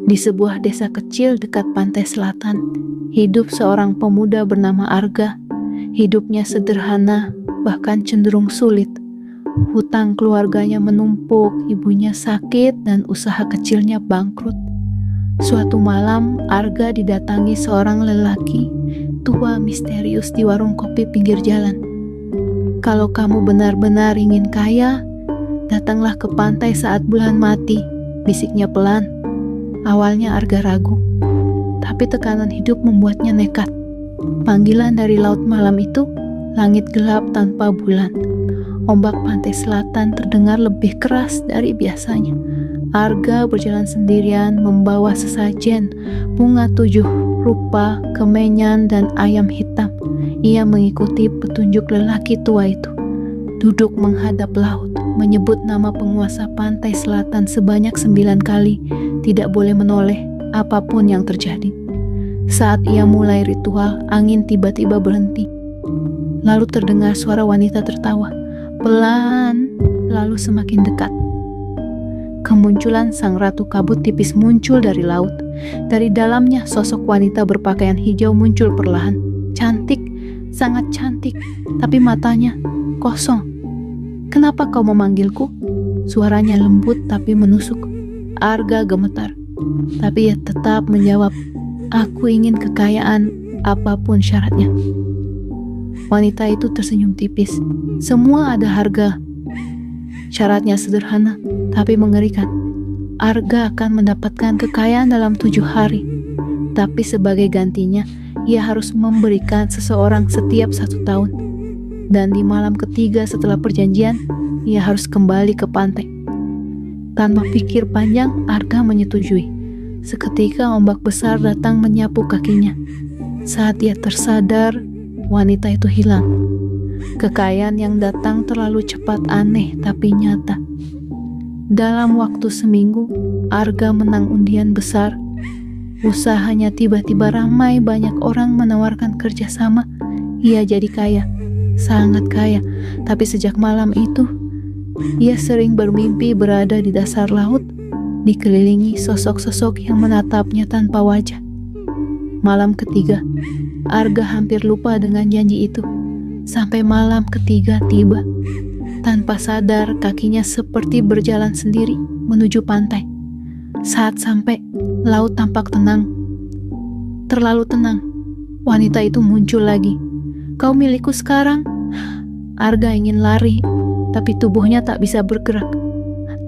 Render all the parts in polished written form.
Di sebuah desa kecil dekat pantai selatan, hidup seorang pemuda bernama Arga. Hidupnya sederhana, bahkan cenderung sulit. Hutang keluarganya menumpuk, ibunya sakit, dan usaha kecilnya bangkrut. Suatu malam, Arga didatangi seorang lelaki tua misterius di warung kopi pinggir jalan. "Kalau kamu benar-benar ingin kaya, datanglah ke pantai saat bulan mati," bisiknya pelan. Awalnya Arga ragu, tapi tekanan hidup membuatnya nekat. Panggilan dari laut malam itu, langit gelap tanpa bulan. Ombak pantai selatan terdengar lebih keras dari biasanya. Arga berjalan sendirian membawa sesajen, bunga 7 rupa, kemenyan, dan ayam hitam. Ia mengikuti petunjuk lelaki tua itu. Duduk menghadap laut, menyebut nama penguasa pantai selatan sebanyak 9 kali, tidak boleh menoleh apapun yang terjadi. Saat ia mulai ritual, angin tiba-tiba berhenti. Lalu terdengar suara wanita tertawa, pelan, lalu semakin dekat. Kemunculan sang ratu kabut tipis muncul dari laut. Dari dalamnya sosok wanita berpakaian hijau muncul perlahan. Cantik, sangat cantik, tapi matanya kosong. "Kenapa kau memanggilku?" Suaranya lembut tapi menusuk. Arga gemetar, tapi ia tetap menjawab, "Aku ingin kekayaan apapun syaratnya." Wanita itu tersenyum tipis. "Semua ada harga. Syaratnya sederhana, tapi mengerikan. Arga akan mendapatkan kekayaan dalam 7 hari. Tapi sebagai gantinya, ia harus memberikan seseorang setiap 1 tahun. Dan di malam ketiga setelah perjanjian, ia harus kembali ke pantai." Tanpa pikir panjang, Arga menyetujui. Seketika ombak besar datang menyapu kakinya. Saat ia tersadar, wanita itu hilang. Kekayaan yang datang terlalu cepat, aneh tapi nyata. Dalam waktu seminggu, Arga menang undian besar. Usahanya tiba-tiba ramai, banyak orang menawarkan kerjasama. Ia jadi kaya, sangat kaya. Tapi sejak malam itu, ia sering bermimpi berada di dasar laut, dikelilingi sosok-sosok yang menatapnya tanpa wajah. Malam ketiga, Arga hampir lupa dengan janji itu. Sampai malam ketiga tiba. Tanpa sadar, kakinya seperti berjalan sendiri menuju pantai. Saat sampai, laut tampak tenang. Terlalu tenang. Wanita itu muncul lagi. "Kau milikku sekarang." Arga ingin lari, tapi tubuhnya tak bisa bergerak.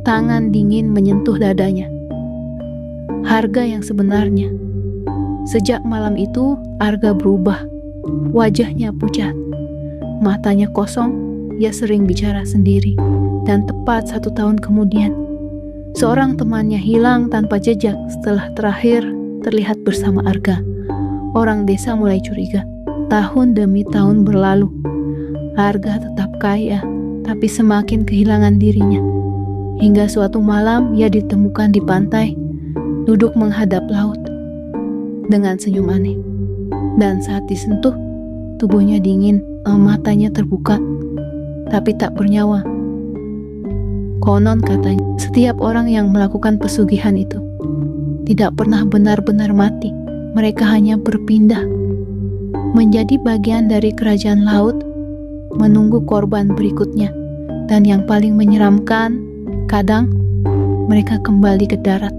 Tangan dingin menyentuh dadanya. Harga yang sebenarnya. Sejak malam itu, Arga berubah. Wajahnya pucat. Matanya kosong, ia sering bicara sendiri. Dan tepat 1 tahun kemudian, seorang temannya hilang tanpa jejak setelah terakhir terlihat bersama Arga. Orang desa mulai curiga. Tahun demi tahun berlalu. Arga tetap kaya, tapi semakin kehilangan dirinya. Hingga suatu malam ia ditemukan di pantai, duduk menghadap laut, dengan senyum aneh. Dan saat disentuh, tubuhnya dingin, matanya terbuka, tapi tak bernyawa. Konon katanya, setiap orang yang melakukan pesugihan itu tidak pernah benar-benar mati. Mereka hanya berpindah, menjadi bagian dari kerajaan laut, menunggu korban berikutnya. Dan yang paling menyeramkan, kadang mereka kembali ke darat.